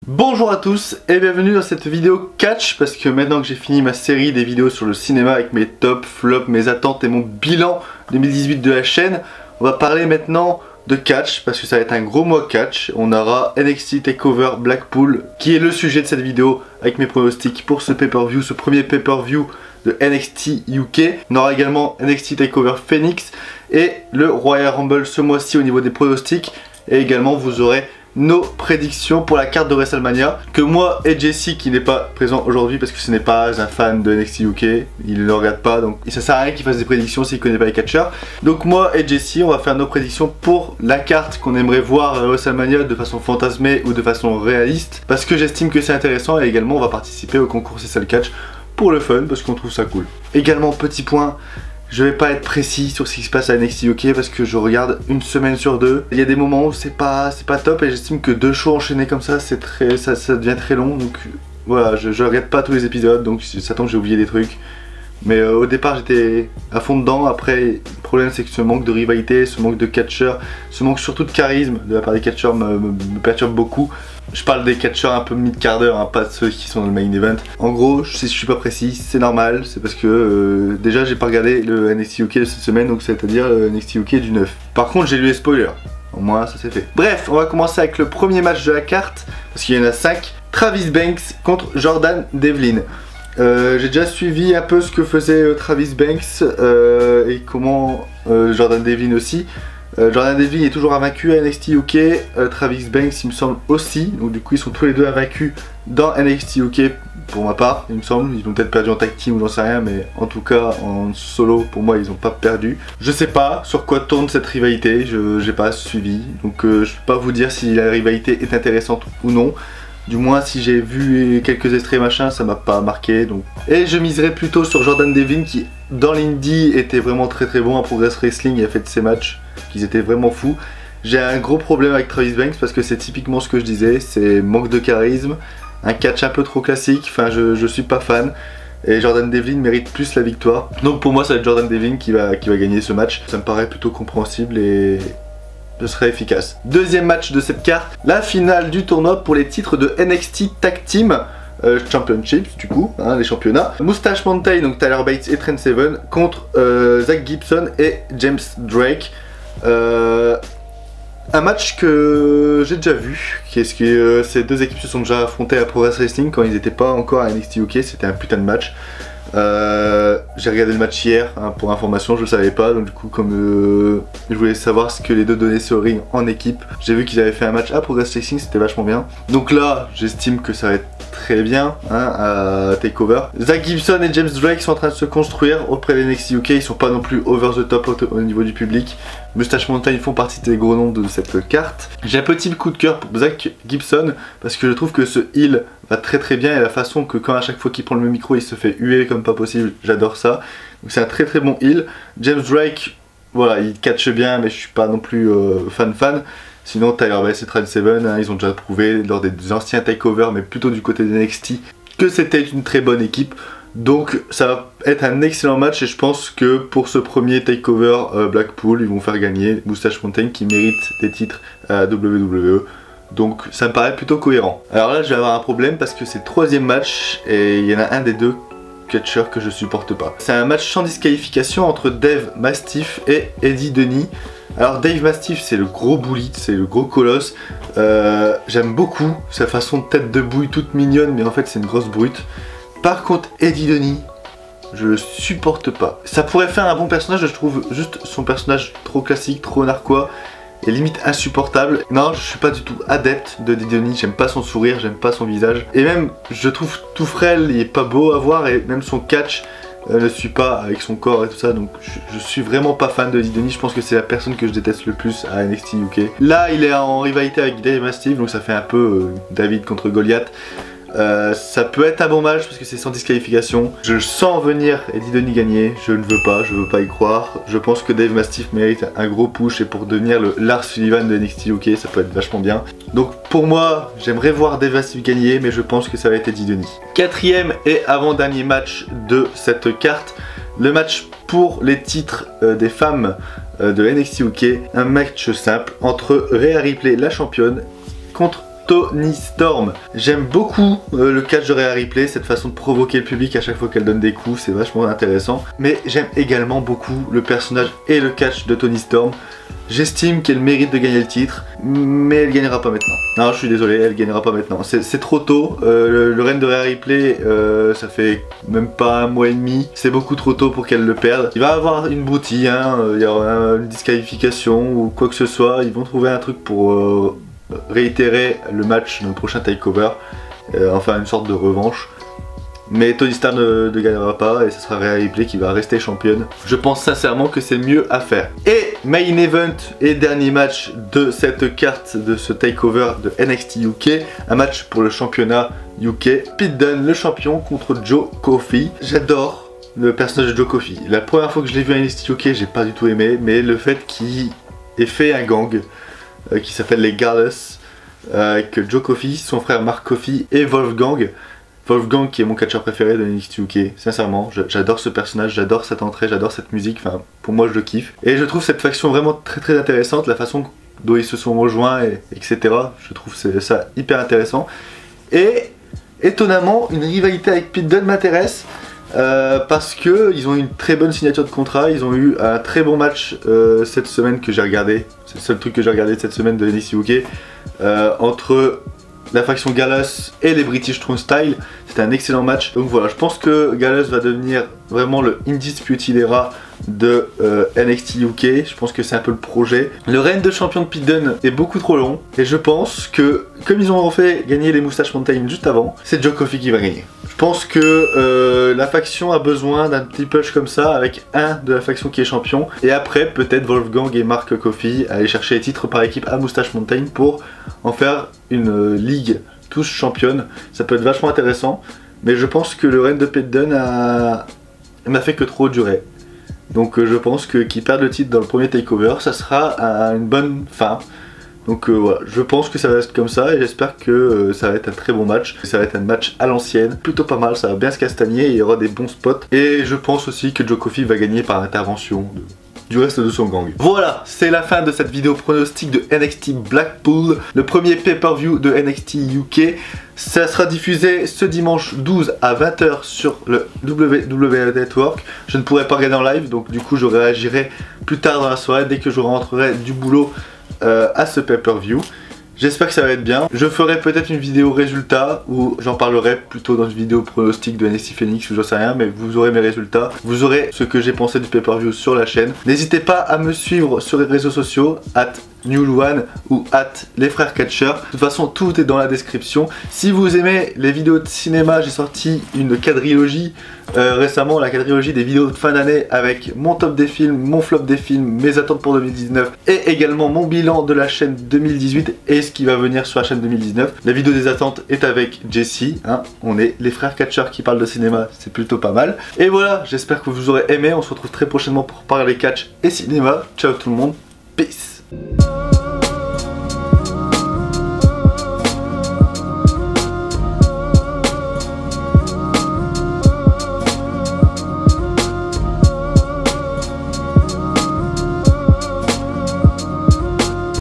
Bonjour à tous et bienvenue dans cette vidéo catch, parce que maintenant que j'ai fini ma série des vidéos sur le cinéma avec mes tops, flops, mes attentes et mon bilan 2018 de la chaîne, on va parler maintenant de catch parce que ça va être un gros mois catch. On aura NXT TakeOver Blackpool qui est le sujet de cette vidéo avec mes pronostics pour ce pay-per-view, ce premier pay-per-view de NXT UK. On aura également NXT TakeOver Phoenix et le Royal Rumble ce mois-ci au niveau des pronostics, et également vous aurez nos prédictions pour la carte de WrestleMania que moi et Jesse, qui n'est pas présent aujourd'hui parce que ce n'est pas un fan de NXT UK, il ne le regarde pas, donc ça sert à rien qu'il fasse des prédictions s'il ne connaît pas les catcheurs. Donc moi et Jesse, on va faire nos prédictions pour la carte qu'on aimerait voir à WrestleMania de façon fantasmée ou de façon réaliste, parce que j'estime que c'est intéressant, et également on va participer au concours C'est ça le catch pour le fun parce qu'on trouve ça cool. Également petit point, je vais pas être précis sur ce qui se passe à NXT UK parce que je regarde une semaine sur deux. Il y a des moments où c'est pas top, et j'estime que 2 shows enchaînés comme ça, ça devient très long. Donc voilà, je regarde pas tous les épisodes, donc ça tombe, j'ai oublié des trucs. Mais au départ j'étais à fond dedans. Après le problème c'est que ce manque de rivalité, ce manque de catcheurs, ce manque surtout de charisme de la part des catcheurs me perturbe beaucoup. Je parle des catcheurs un peu mid-carder, hein, pas de ceux qui sont dans le main event. En gros, si je suis pas précis, c'est normal, c'est parce que déjà j'ai pas regardé le NXT UK de cette semaine, donc c'est-à-dire le NXT UK du 9. Par contre j'ai lu les spoilers, au moins ça c'est fait. Bref, on va commencer avec le premier match de la carte, parce qu'il y en a 5. Travis Banks contre Jordan Devlin. J'ai déjà suivi un peu ce que faisait Travis Banks et comment Jordan Devlin aussi. Jordan Devlin est toujours invaincu à NXT UK, Travis Banks il me semble aussi, donc du coup ils sont tous les deux invaincus dans NXT UK pour ma part, il me semble. Ils ont peut-être perdu en tag team ou j'en sais rien, mais en tout cas en solo pour moi ils ont pas perdu. Je sais pas sur quoi tourne cette rivalité, j'ai pas suivi, donc je peux pas vous dire si la rivalité est intéressante ou non. Du moins si j'ai vu quelques extraits machin, ça m'a pas marqué donc. Et je miserais plutôt sur Jordan Devlin qui dans l'indie était vraiment très bon à Progress Wrestling, il a fait de ses matchs qu'ils étaient vraiment fous. J'ai un gros problème avec Travis Banks parce que c'est typiquement ce que je disais, c'est manque de charisme, un catch un peu trop classique, enfin je suis pas fan. Et Jordan Devlin mérite plus la victoire. Donc pour moi ça va être Jordan Devlin qui va gagner ce match. Ça me paraît plutôt compréhensible et ce serait efficace. Deuxième match de cette carte, la finale du tournoi pour les titres de NXT Tag Team Championships du coup, hein, les championnats. Moustache Mountain, donc Tyler Bates et Trent Seven contre Zach Gibson et James Drake. Un match que j'ai déjà vu, qu'est-ce que ces deux équipes se sont déjà affrontées à Progress Wrestling quand ils n'étaient pas encore à NXT UK, c'était un putain de match. J'ai regardé le match hier, hein, pour information, je le savais pas, donc du coup comme je voulais savoir ce que les deux donnaient sur le ring en équipe, j'ai vu qu'ils avaient fait un match à Progress Wrestling, c'était vachement bien. Donc là, j'estime que ça va être très bien, hein, à TakeOver. Zach Gibson et James Drake sont en train de se construire auprès des NXT UK, ils sont pas non plus over the top au niveau du public. Moustache Mountain font partie des gros noms de cette carte. J'ai un petit coup de cœur pour Zach Gibson parce que je trouve que ce heel va très bien, et la façon que quand à chaque fois qu'il prend le micro il se fait huer comme pas possible, j'adore ça. Donc c'est un très bon heel. James Drake, voilà, il catche bien mais je suis pas non plus fan. Sinon Tyler Bates et Trent Seven, hein, ils ont déjà prouvé lors des anciens takeovers, mais plutôt du côté des NXT, que c'était une très bonne équipe. Donc ça va être un excellent match, et je pense que pour ce premier takeover Blackpool, ils vont faire gagner Moustache Mountain qui mérite des titres à WWE. Donc ça me paraît plutôt cohérent. Alors là je vais avoir un problème parce que c'est le troisième match et il y en a un des deux catcheurs que je supporte pas. C'est un match sans disqualification entre Dave Mastiff et Eddie Denny. Alors Dave Mastiff c'est le gros bully, c'est le gros colosse. J'aime beaucoup sa façon de tête de bouille toute mignonne, mais en fait c'est une grosse brute. Par contre Eddie Denny, je le supporte pas. Ça pourrait faire un bon personnage, je trouve juste son personnage trop classique, trop narquois et limite insupportable. Non, je suis pas du tout adepte de Eddie Denny, j'aime pas son sourire, j'aime pas son visage. Et même, je trouve tout frêle, il est pas beau à voir, et même son catch ne suit pas avec son corps et tout ça. Donc je suis vraiment pas fan de Eddie Denny, je pense que c'est la personne que je déteste le plus à NXT UK. Là, il est en rivalité avec Dave Mastiff, donc ça fait un peu David contre Goliath. Ça peut être un bon match parce que c'est sans disqualification. Je sens venir Eddie Denny gagner, je ne veux pas y croire. Je pense que Dave Mastiff mérite un gros push, et pour devenir le Lars Sullivan de NXT UK, ça peut être vachement bien. Donc pour moi, j'aimerais voir Dave Mastiff gagner, mais je pense que ça va être Eddie Denny. Quatrième et avant-dernier match de cette carte, le match pour les titres des femmes de NXT UK. Un match simple entre Rhea Ripley, la championne, contre Toni Storm. J'aime beaucoup le catch de Rhea Ripley, cette façon de provoquer le public à chaque fois qu'elle donne des coups, c'est vachement intéressant. Mais j'aime également beaucoup le personnage et le catch de Toni Storm. J'estime qu'elle mérite de gagner le titre, mais elle gagnera pas maintenant. Non, je suis désolé, elle gagnera pas maintenant. C'est trop tôt. Le règne de Rhea Ripley, ça fait même pas un mois et demi. C'est beaucoup trop tôt pour qu'elle le perde. Il va avoir une broutille, hein, il y aura une disqualification ou quoi que ce soit. Ils vont trouver un truc pour réitérer le match dans le prochain takeover. Enfin, une sorte de revanche. Mais Toni Storm ne gagnera pas et ce sera Rhea Ripley qui va rester championne. Je pense sincèrement que c'est mieux à faire. Et main event et dernier match de cette carte, de ce takeover de NXT UK. Un match pour le championnat UK. Pete Dunne, le champion, contre Joe Coffey. J'adore le personnage de Joe Coffey. La première fois que je l'ai vu à NXT UK, j'ai pas du tout aimé. Mais le fait qu'il ait fait un gang qui s'appelle les Gallus, avec Joe Coffey, son frère Mark Coffey et Wolfgang qui est mon catcheur préféré de NXT UK, sincèrement, j'adore ce personnage, j'adore cette entrée, j'adore cette musique, enfin pour moi je le kiffe. Et je trouve cette faction vraiment très intéressante, la façon dont ils se sont rejoints, etc. Je trouve ça hyper intéressant. Et étonnamment, une rivalité avec Pete Dunne m'intéresse, parce qu'ils ont eu une très bonne signature de contrat, ils ont eu un très bon match cette semaine que j'ai regardé, c'est le seul truc que j'ai regardé cette semaine de NXT UK, entre la faction Gallus et les British Strong Style. C'était un excellent match. Donc voilà, je pense que Gallus va devenir vraiment le Undisputed Era de NXT UK. Je pense que c'est un peu le projet. Le règne de champion de Pete Dunne est beaucoup trop long. Et je pense que, comme ils ont fait gagner les Moustache Mountain juste avant, c'est Joe Coffey qui va gagner. Je pense que la faction a besoin d'un petit push comme ça avec un de la faction qui est champion. Et après, peut-être Wolfgang et Mark Coffey aller chercher les titres par équipe à Moustache Mountain pour en faire une ligue tous championne. Ça peut être vachement intéressant. Mais je pense que le règne de Pete Dunne n'a fait que trop durer. Donc je pense que qu'ils perdent le titre dans le premier takeover, ça sera une bonne fin. Donc voilà, je pense que ça va être comme ça et j'espère que ça va être un très bon match. Ça va être un match à l'ancienne, plutôt pas mal, ça va bien se castagner, il y aura des bons spots. Et je pense aussi que Joe Coffey va gagner par intervention du reste de son gang. Voilà, c'est la fin de cette vidéo pronostic de NXT Blackpool, le premier pay-per-view de NXT UK. Ça sera diffusé ce dimanche 12 à 20 h sur le WWE Network. Je ne pourrai pas regarder en live, donc du coup je réagirai plus tard dans la soirée dès que je rentrerai du boulot à ce pay-per-view. J'espère que ça va être bien. Je ferai peut-être une vidéo résultat où j'en parlerai plutôt dans une vidéo pronostic de NXT Phoenix ou j'en sais rien, mais vous aurez mes résultats. Vous aurez ce que j'ai pensé du pay-per-view sur la chaîne. N'hésitez pas à me suivre sur les réseaux sociaux, @newlwan ou @lesfrèrescatchers. De toute façon, tout est dans la description. Si vous aimez les vidéos de cinéma, j'ai sorti une quadrilogie récemment, la quadrilogie des vidéos de fin d'année avec mon top des films, mon flop des films, mes attentes pour 2019 et également mon bilan de la chaîne 2018 et ce qui va venir sur la chaîne 2019. La vidéo des attentes est avec Jessie, hein. On est les frères catcheurs qui parlent de cinéma, c'est plutôt pas mal. Et voilà, j'espère que vous aurez aimé, on se retrouve très prochainement pour parler catch et cinéma. Ciao tout le monde, peace.